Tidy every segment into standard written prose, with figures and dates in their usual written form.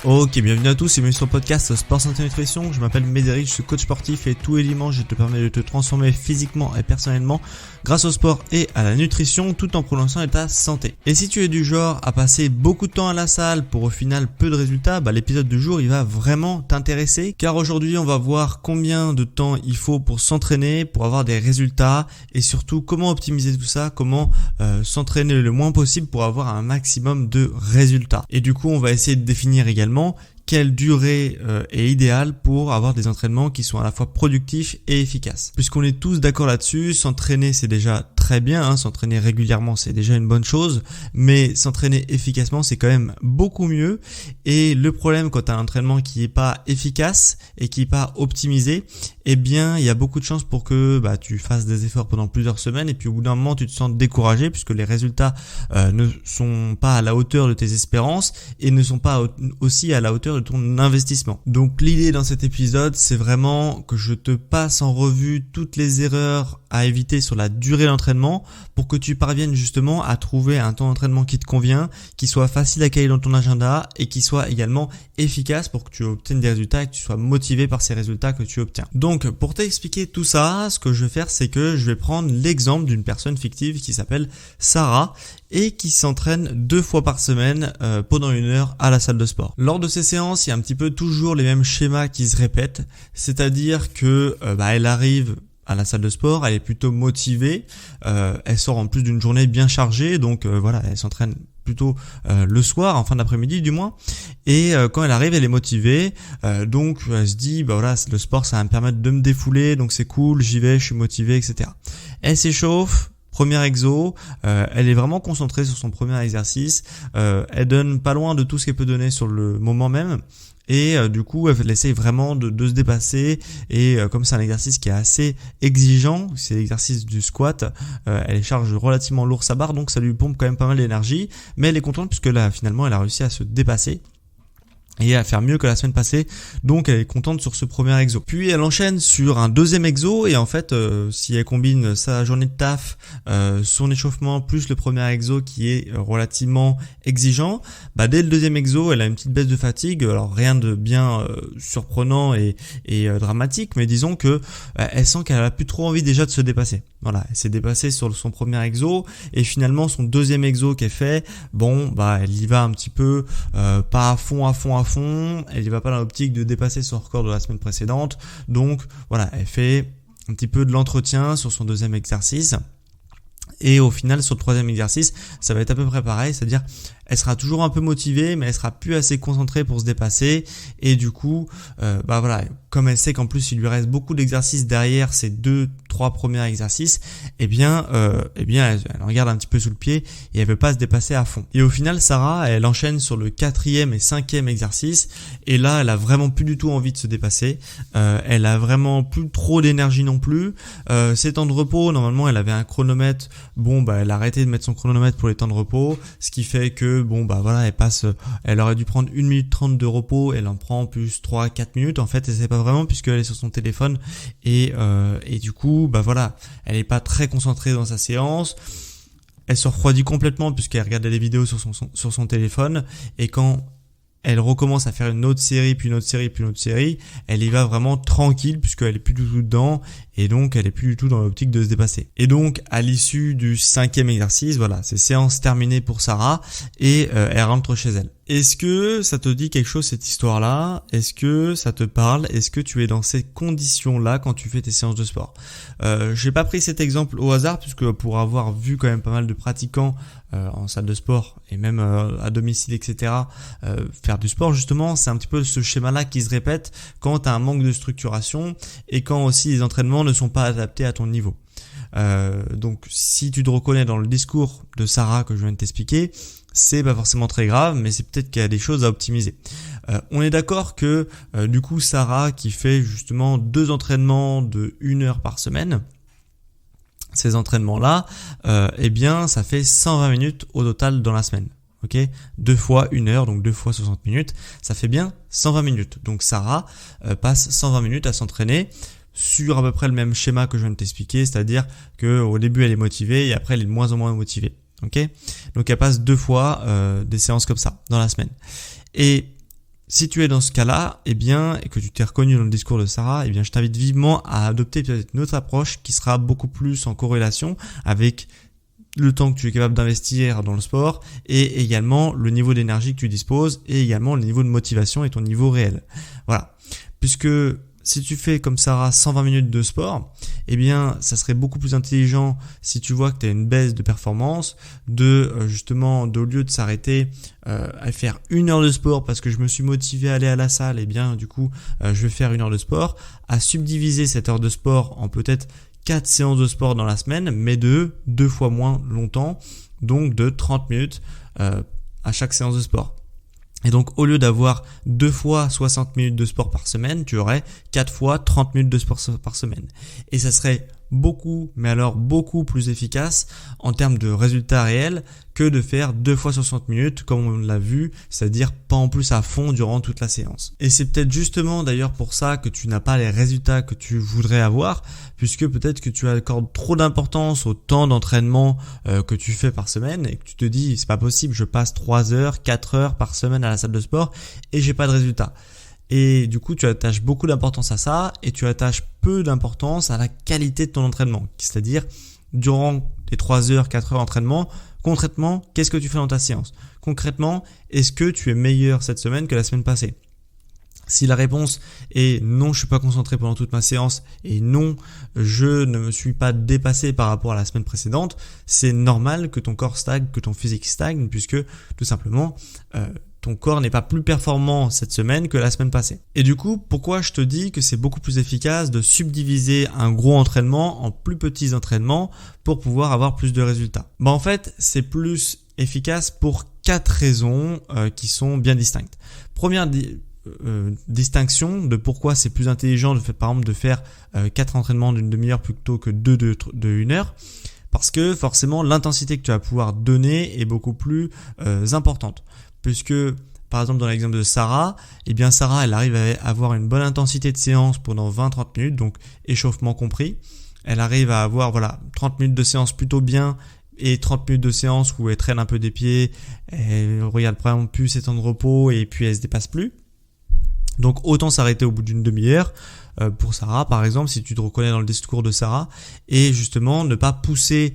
Ok, bienvenue à tous et bienvenue sur le podcast Sport Santé Nutrition. Je m'appelle Médéric, je suis coach sportif et tous les dimanches je te permets de te transformer physiquement et personnellement grâce au sport et à la nutrition tout en prolongeant ta santé. Et si tu es du genre à passer beaucoup de temps à la salle pour au final peu de résultats, l'épisode du jour il va vraiment t'intéresser car aujourd'hui on va voir combien de temps il faut pour s'entraîner, pour avoir des résultats et surtout comment optimiser tout ça, comment s'entraîner le moins possible pour avoir un maximum de résultats. Et du coup on va essayer de définir également quelle durée est idéale pour avoir des entraînements qui sont à la fois productifs et efficaces. Puisqu'on est tous d'accord là-dessus, s'entraîner c'est déjà très bien, s'entraîner régulièrement c'est déjà une bonne chose, mais s'entraîner efficacement c'est quand même beaucoup mieux. Et le problème quand tu as un entraînement qui est pas efficace et qui est pas optimisé, eh bien il y a beaucoup de chances pour que tu fasses des efforts pendant plusieurs semaines et puis au bout d'un moment tu te sens découragé puisque les résultats ne sont pas à la hauteur de tes espérances et ne sont pas aussi à la hauteur de ton investissement. Donc l'idée dans cet épisode c'est vraiment que je te passe en revue toutes les erreurs à éviter sur la durée d'entraînement pour que tu parviennes justement à trouver un temps d'entraînement qui te convient, qui soit facile à caler dans ton agenda et qui soit également efficace pour que tu obtiennes des résultats et que tu sois motivé par ces résultats que tu obtiens. Donc pour t'expliquer tout ça, ce que je vais faire c'est que je vais prendre l'exemple d'une personne fictive qui s'appelle Sarah et qui s'entraîne 2 fois par semaine pendant 1 heure à la salle de sport. Lors de ces séances, il y a un petit peu toujours les mêmes schémas qui se répètent, c'est-à-dire que elle arrive à la salle de sport, elle est plutôt motivée, elle sort en plus d'une journée bien chargée, donc elle s'entraîne plutôt le soir, en fin d'après-midi du moins, et quand elle arrive elle est motivée, donc elle se dit le sport ça va me permettre de me défouler, donc c'est cool, j'y vais, je suis motivé, etc. Elle s'échauffe, premier exo, elle est vraiment concentrée sur son premier exercice, elle donne pas loin de tout ce qu'elle peut donner sur le moment même. Et du coup elle essaye vraiment de se dépasser et comme c'est un exercice qui est assez exigeant, c'est l'exercice du squat, elle charge relativement lourd sa barre donc ça lui pompe quand même pas mal d'énergie, mais elle est contente puisque là finalement elle a réussi à se dépasser et à faire mieux que la semaine passée, donc elle est contente sur ce premier exo. Puis elle enchaîne sur un deuxième exo et en fait si elle combine sa journée de taf, son échauffement plus le premier exo qui est relativement exigeant, dès le deuxième exo elle a une petite baisse de fatigue, alors rien de bien surprenant et dramatique, mais disons que elle sent qu'elle a plus trop envie déjà de se dépasser. Voilà, elle s'est dépassée sur son premier exo et finalement son deuxième exo qu'elle fait, elle y va un petit peu pas à fond, elle y va pas dans l'optique de dépasser son record de la semaine précédente. Donc voilà, elle fait un petit peu de l'entretien sur son deuxième exercice. Et au final, sur le troisième exercice, ça va être à peu près pareil, c'est-à-dire elle sera toujours un peu motivée, mais elle sera plus assez concentrée pour se dépasser. Et du coup, comme elle sait qu'en plus il lui reste beaucoup d'exercices derrière ces 2-3 premiers exercices, elle regarde un petit peu sous le pied et elle veut pas se dépasser à fond. Et au final, Sarah, elle enchaîne sur le 4e et 5e exercice. Et là, elle a vraiment plus du tout envie de se dépasser. Elle a vraiment plus trop d'énergie non plus. Ses temps de repos, normalement, elle avait un chronomètre. Elle a arrêté de mettre son chronomètre pour les temps de repos, ce qui fait que elle aurait dû prendre 1 minute 30 de repos, elle en prend plus 3-4 minutes. En fait, elle sait pas vraiment puisqu'elle est sur son téléphone et du coup, elle est pas très concentrée dans sa séance. Elle se refroidit complètement puisqu'elle regarde des vidéos sur son téléphone et quand elle recommence à faire une autre série, puis une autre série, puis une autre série, elle y va vraiment tranquille puisqu'elle est plus du tout dedans et donc elle est plus du tout dans l'optique de se dépasser. Et donc à l'issue du 5e exercice, c'est séance terminée pour Sarah et elle rentre chez elle. Est-ce que ça te dit quelque chose cette histoire-là? Est-ce que ça te parle? Est-ce que tu es dans ces conditions-là quand tu fais tes séances de sport? J'ai pas pris cet exemple au hasard puisque pour avoir vu quand même pas mal de pratiquants en salle de sport et même à domicile, etc. Faire du sport justement, c'est un petit peu ce schéma-là qui se répète quand tu as un manque de structuration et quand aussi les entraînements ne sont pas adaptés à ton niveau. Donc si tu te reconnais dans le discours de Sarah que je viens de t'expliquer, c'est pas forcément très grave, mais c'est peut-être qu'il y a des choses à optimiser. On est d'accord que du coup Sarah qui fait justement 2 entraînements de 1 heure par semaine, ces entraînements-là, ça fait 120 minutes au total dans la semaine. Ok, 2 fois 1 heure, donc 2 fois 60 minutes, ça fait bien 120 minutes. Donc Sarah passe 120 minutes à s'entraîner sur à peu près le même schéma que je viens de t'expliquer, c'est-à-dire qu'au début elle est motivée et après elle est de moins en moins motivée. Ok ? Donc elle passe 2 fois des séances comme ça dans la semaine. Et si tu es dans ce cas-là, et que tu t'es reconnu dans le discours de Sarah, je t'invite vivement à adopter peut-être une autre approche qui sera beaucoup plus en corrélation avec le temps que tu es capable d'investir dans le sport et également le niveau d'énergie que tu disposes et également le niveau de motivation et ton niveau réel. Voilà. Puisque si tu fais comme Sarah 120 minutes de sport, ça serait beaucoup plus intelligent si tu vois que tu as une baisse de performance au lieu de s'arrêter à faire 1 heure de sport parce que je me suis motivé à aller à la salle, je vais faire 1 heure de sport, à subdiviser cette heure de sport en peut-être 4 séances de sport dans la semaine, mais de 2 fois moins longtemps, donc de 30 minutes à chaque séance de sport. Et donc, au lieu d'avoir 2 fois 60 minutes de sport par semaine, tu aurais 4 fois 30 minutes de sport par semaine. Et ça serait beaucoup plus efficace en termes de résultats réels que de faire 2 fois 60 minutes comme on l'a vu, c'est-à-dire pas en plus à fond durant toute la séance. Et c'est peut-être justement d'ailleurs pour ça que tu n'as pas les résultats que tu voudrais avoir, puisque peut-être que tu accordes trop d'importance au temps d'entraînement que tu fais par semaine et que tu te dis c'est pas possible, je passe 3 heures, 4 heures par semaine à la salle de sport et j'ai pas de résultats. Et du coup, tu attaches beaucoup d'importance à ça et tu attaches peu d'importance à la qualité de ton entraînement. C'est-à-dire, durant tes 3 heures, 4 heures d'entraînement, concrètement, qu'est-ce que tu fais dans ta séance ? Concrètement, est-ce que tu es meilleur cette semaine que la semaine passée ? Si la réponse est non, je suis pas concentré pendant toute ma séance et non, je ne me suis pas dépassé par rapport à la semaine précédente, c'est normal que ton corps stagne, que ton physique stagne, puisque tout simplement, ton corps n'est pas plus performant cette semaine que la semaine passée. Et du coup, pourquoi je te dis que c'est beaucoup plus efficace de subdiviser un gros entraînement en plus petits entraînements pour pouvoir avoir plus de résultats ? En fait, c'est plus efficace pour 4 raisons qui sont bien distinctes. Première distinction de pourquoi c'est plus intelligent de faire 4 entraînements d'une demi-heure plutôt que 2 de 1 heure. Parce que forcément, l'intensité que tu vas pouvoir donner est beaucoup plus importante. Puisque, par exemple, dans l'exemple de Sarah, Sarah, elle arrive à avoir une bonne intensité de séance pendant 20-30 minutes, donc échauffement compris. Elle arrive à avoir 30 minutes de séance plutôt bien et 30 minutes de séance où elle traîne un peu des pieds, elle regarde par exemple plus ses temps de repos et puis elle se dépasse plus. Donc autant s'arrêter au bout d'une demi-heure pour Sarah, par exemple, si tu te reconnais dans le discours de Sarah, et justement ne pas pousser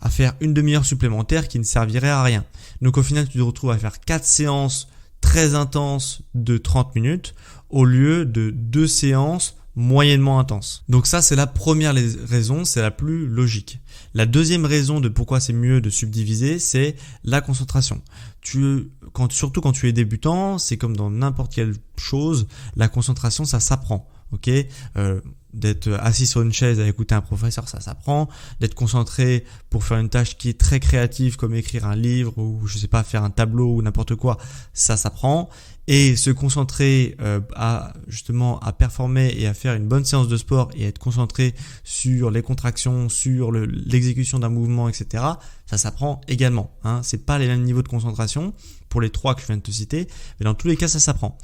à faire une demi-heure supplémentaire qui ne servirait à rien. Donc au final, tu te retrouves à faire 4 séances très intenses de 30 minutes au lieu de 2 séances moyennement intenses. Donc ça, c'est la première raison, c'est la plus logique. La deuxième raison de pourquoi c'est mieux de subdiviser, c'est la concentration. Surtout quand tu es débutant, c'est comme dans n'importe quelle chose, la concentration, ça s'apprend. Ok, d'être assis sur une chaise à écouter un professeur, ça s'apprend. D'être concentré pour faire une tâche qui est très créative, comme écrire un livre ou faire un tableau ou n'importe quoi, ça s'apprend. Et se concentrer à performer et à faire une bonne séance de sport et être concentré sur les contractions, sur l'exécution d'un mouvement, etc. Ça s'apprend également. C'est pas les mêmes niveaux de concentration pour les 3 que je viens de te citer, mais dans tous les cas, ça s'apprend.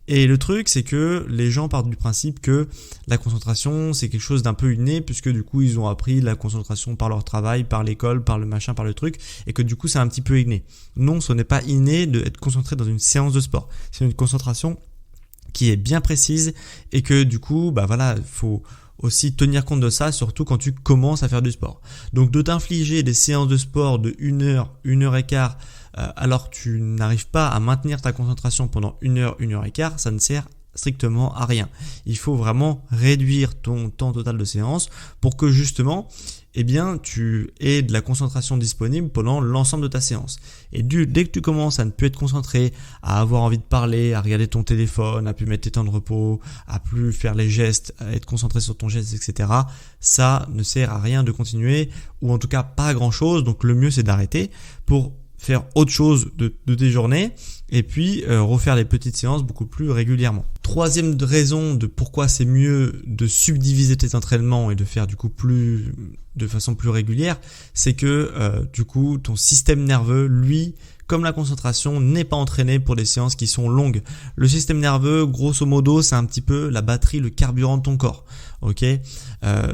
Et le truc, c'est que les gens partent du principe que la concentration, c'est quelque chose d'un peu inné, puisque du coup, ils ont appris la concentration par leur travail, par l'école, par le machin, par le truc, et que du coup, c'est un petit peu inné. Non, ce n'est pas inné d'être concentré dans une séance de sport. C'est une concentration qui est bien précise, et que du coup, il faut aussi tenir compte de ça, surtout quand tu commences à faire du sport. Donc, de t'infliger des séances de sport de 1 heure, 1 heure et quart, alors tu n'arrives pas à maintenir ta concentration pendant 1 heure, 1 heure et quart, ça ne sert strictement à rien. Il faut vraiment réduire ton temps total de séance pour que justement, tu aies de la concentration disponible pendant l'ensemble de ta séance. Et dès que tu commences à ne plus être concentré, à avoir envie de parler, à regarder ton téléphone, à plus mettre tes temps de repos, à plus faire les gestes, à être concentré sur ton geste, etc., ça ne sert à rien de continuer, ou en tout cas pas à grand chose. Donc le mieux c'est d'arrêter pour faire autre chose de tes journées et puis refaire des petites séances beaucoup plus régulièrement. Troisième raison de pourquoi c'est mieux de subdiviser tes entraînements et de faire du coup de façon plus régulière, c'est que du coup ton système nerveux, lui, comme la concentration, n'est pas entraîné pour des séances qui sont longues. Le système nerveux, grosso modo, c'est un petit peu la batterie, le carburant de ton corps. Ok,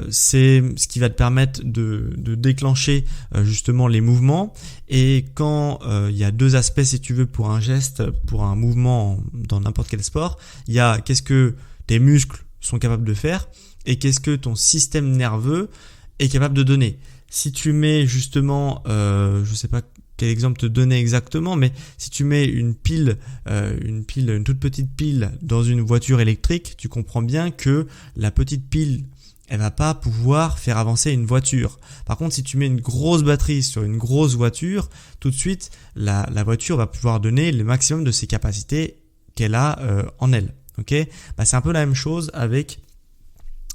c'est ce qui va te permettre de déclencher justement les mouvements. Et quand il y a deux aspects, si tu veux, pour un geste, pour un mouvement dans n'importe quel sport, il y a qu'est-ce que tes muscles sont capables de faire et qu'est-ce que ton système nerveux est capable de donner. Si tu mets justement, je sais pas quel exemple te donner exactement, mais si tu mets une toute petite pile dans une voiture électrique, tu comprends bien que la petite pile, elle va pas pouvoir faire avancer une voiture. Par contre, si tu mets une grosse batterie sur une grosse voiture, tout de suite, la voiture va pouvoir donner le maximum de ses capacités qu'elle a en elle. Ok ? C'est un peu la même chose avec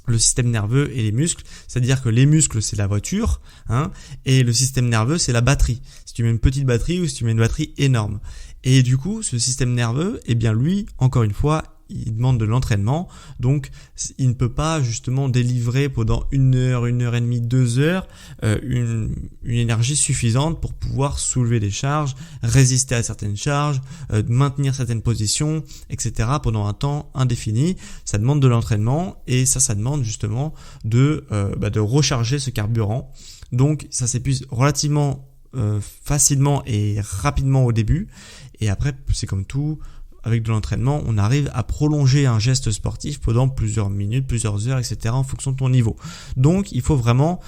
le système nerveux et les muscles, c'est-à-dire que les muscles c'est la voiture, et le système nerveux c'est la batterie. Si tu mets une petite batterie ou si tu mets une batterie énorme. Et du coup, ce système nerveux, lui, encore une fois, il demande de l'entraînement, donc il ne peut pas justement délivrer pendant 1 heure, 1 heure et demie, 2 heures une énergie suffisante pour pouvoir soulever des charges, résister à certaines charges, maintenir certaines positions, etc. pendant un temps indéfini. Ça demande de l'entraînement et ça demande justement de recharger ce carburant. Donc ça s'épuise relativement facilement et rapidement au début, et après c'est comme tout. Avec de l'entraînement, on arrive à prolonger un geste sportif pendant plusieurs minutes, plusieurs heures, etc. en fonction de ton niveau. Donc, il faut vraiment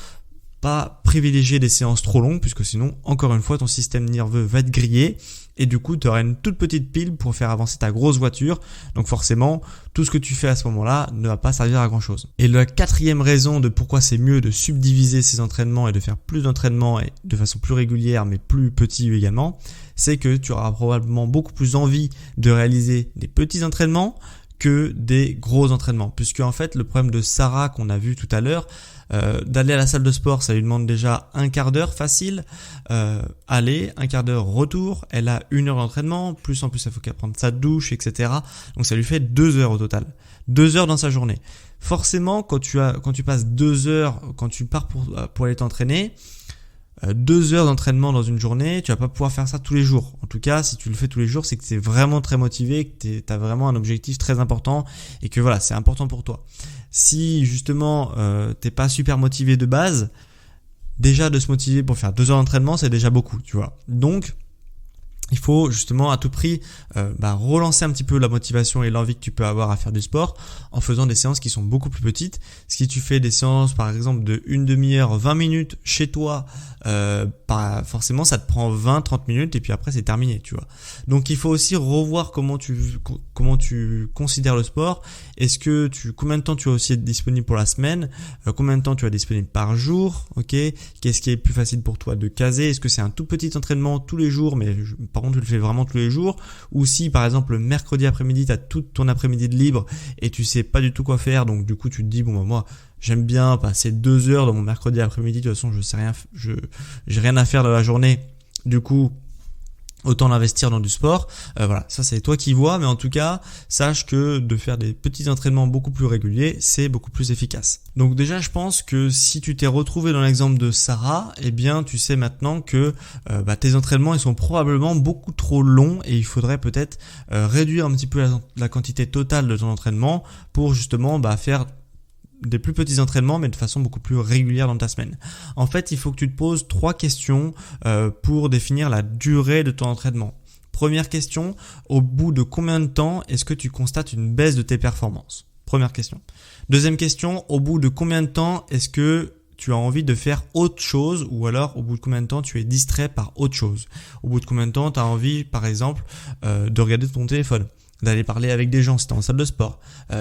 pas privilégier des séances trop longues, puisque sinon, encore une fois, ton système nerveux va être grillé et du coup, tu auras une toute petite pile pour faire avancer ta grosse voiture. Donc forcément, tout ce que tu fais à ce moment-là ne va pas servir à grand-chose. Et la quatrième raison de pourquoi c'est mieux de subdiviser ses entraînements et de faire plus d'entraînements et de façon plus régulière, mais plus petit également, c'est que tu auras probablement beaucoup plus envie de réaliser des petits entraînements que des gros entraînements. Puisque en fait, le problème de Sarah qu'on a vu tout à l'heure, d'aller à la salle de sport, ça lui demande déjà un quart d'heure facile, aller, un quart d'heure retour, elle a 1 heure d'entraînement, plus en plus il faut qu'elle prenne sa douche, etc. Donc ça lui fait 2 heures au total, 2 heures dans sa journée. Forcément, quand tu passes 2 heures, quand tu pars pour aller t'entraîner, 2 heures d'entraînement dans une journée, tu vas pas pouvoir faire ça tous les jours. En tout cas, si tu le fais tous les jours, c'est que tu es vraiment très motivé, que tu as vraiment un objectif très important et que voilà, c'est important pour toi. Si justement t'es pas super motivé de base, déjà de se motiver pour faire 2 heures d'entraînement, c'est déjà beaucoup, tu vois. Donc il faut justement à tout prix relancer un petit peu la motivation et l'envie que tu peux avoir à faire du sport en faisant des séances qui sont beaucoup plus petites. Si tu fais des séances par exemple de 1 demi-heure, 20 minutes chez toi, forcément ça te prend 20-30 minutes et puis après c'est terminé, tu vois. Donc il faut aussi revoir comment tu considères le sport. Combien de temps tu vas aussi être disponible pour la semaine, combien de temps tu vas être disponible par jour, ok? Qu'est-ce qui est plus facile pour toi de caser? Est-ce que c'est un tout petit entraînement tous les jours, mais par contre tu le fais vraiment tous les jours, ou si par exemple le mercredi après-midi tu as tout ton après-midi de libre et tu sais pas du tout quoi faire, donc du coup tu te dis moi j'aime bien passer 2 heures dans mon mercredi après-midi, de toute façon j'ai rien à faire dans la journée, du coup autant l'investir dans du sport. Voilà, ça c'est toi qui vois, mais en tout cas, sache que de faire des petits entraînements beaucoup plus réguliers, c'est beaucoup plus efficace. Donc déjà, je pense que si tu t'es retrouvé dans l'exemple de Sarah, eh bien, tu sais maintenant que tes entraînements ils sont probablement beaucoup trop longs et il faudrait peut-être réduire un petit peu la quantité totale de ton entraînement pour justement faire des plus petits entraînements mais de façon beaucoup plus régulière dans ta semaine. En fait, il faut que tu te poses 3 questions pour définir la durée de ton entraînement. Première question, au bout de combien de temps est-ce que tu constates une baisse de tes performances? Première question. Deuxième question, au bout de combien de temps est-ce que tu as envie de faire autre chose, ou alors au bout de combien de temps tu es distrait par autre chose? Au bout de combien de temps tu as envie, par exemple, de regarder ton téléphone, d'aller parler avec des gens si tu es en salle de sport,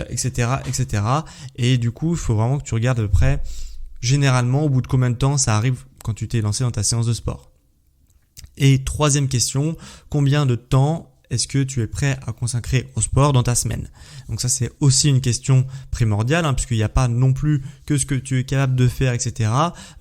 etc., etc. Et du coup, il faut vraiment que tu regardes à peu près, généralement, au bout de combien de temps ça arrive quand tu t'es lancé dans ta séance de sport. Et troisième question, combien de temps est-ce que tu es prêt à consacrer au sport dans ta semaine? Donc ça, c'est aussi une question primordiale, puisqu'il n'y a pas non plus que ce que tu es capable de faire, etc.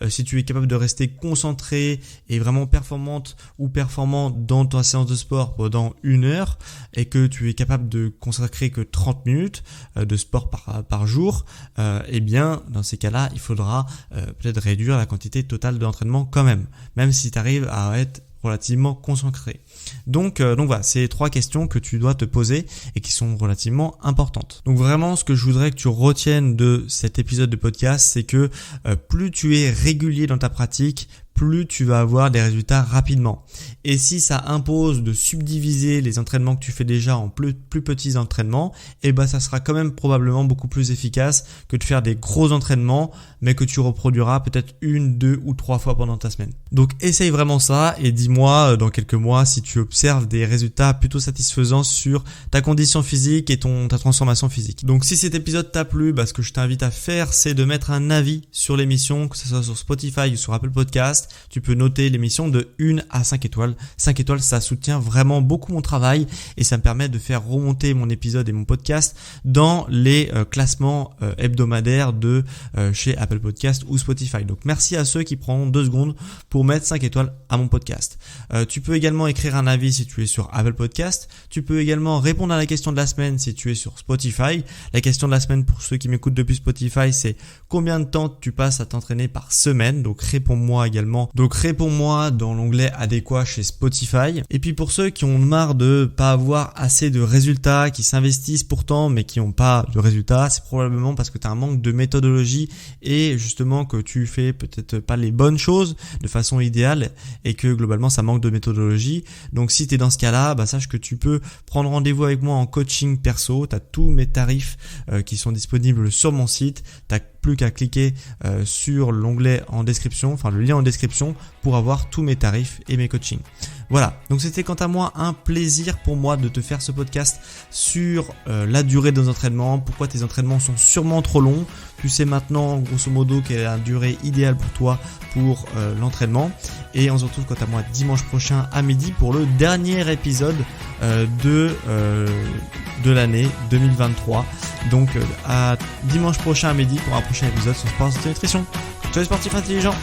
Si tu es capable de rester concentré et vraiment performante ou performant dans ta séance de sport pendant 1 heure et que tu es capable de consacrer que 30 minutes de sport par jour, eh bien, dans ces cas-là, il faudra peut-être réduire la quantité totale de l'entraînement quand même si tu arrives à être relativement concentré. Donc voilà, c'est 3 questions que tu dois te poser et qui sont relativement importantes. Donc vraiment, ce que je voudrais que tu retiennes de cet épisode de podcast, c'est que plus tu es régulier dans ta pratique, plus tu vas avoir des résultats rapidement. Et si ça impose de subdiviser les entraînements que tu fais déjà en plus petits entraînements, ça sera quand même probablement beaucoup plus efficace que de faire des gros entraînements, mais que tu reproduiras peut-être 1, 2 ou 3 fois pendant ta semaine. Donc essaye vraiment ça et dis-moi dans quelques mois si tu observes des résultats plutôt satisfaisants sur ta condition physique et ta transformation physique. Donc si cet épisode t'a plu, ce que je t'invite à faire, c'est de mettre un avis sur l'émission, que ce soit sur Spotify ou sur Apple Podcast. Tu peux noter l'émission de 1 à 5 étoiles. 5 étoiles, ça soutient vraiment beaucoup mon travail et ça me permet de faire remonter mon épisode et mon podcast dans les classements hebdomadaires de chez Apple Podcast ou Spotify. Donc merci à ceux qui prennent 2 secondes pour mettre 5 étoiles à mon podcast. Tu peux également écrire un avis si tu es sur Apple Podcast. Tu peux également répondre à la question de la semaine si tu es sur Spotify. La question de la semaine pour ceux qui m'écoutent depuis Spotify, c'est combien de temps tu passes à t'entraîner par semaine? Donc réponds-moi également. Donc réponds-moi dans l'onglet adéquat chez Spotify. Et puis pour ceux qui ont marre de pas avoir assez de résultats, qui s'investissent pourtant mais qui n'ont pas de résultats, c'est probablement parce que tu as un manque de méthodologie et justement que tu fais peut-être pas les bonnes choses de façon idéale et que globalement ça manque de méthodologie. Donc si tu es dans ce cas-là, sache que tu peux prendre rendez-vous avec moi en coaching perso. Tu as tous mes tarifs qui sont disponibles sur mon site. Tu plus qu'à cliquer sur l'onglet en description, le lien en description pour avoir tous mes tarifs et mes coachings. Voilà, donc c'était quant à moi un plaisir pour moi de te faire ce podcast sur la durée de nos entraînements, pourquoi tes entraînements sont sûrement trop longs. Tu sais maintenant grosso modo quelle est la durée idéale pour toi pour l'entraînement. Et on se retrouve quant à moi dimanche prochain à midi pour le dernier épisode de l'année 2023. Donc à dimanche prochain à midi pour un prochain épisode sur Sport Santé Nutrition. Ciao les sportifs intelligents.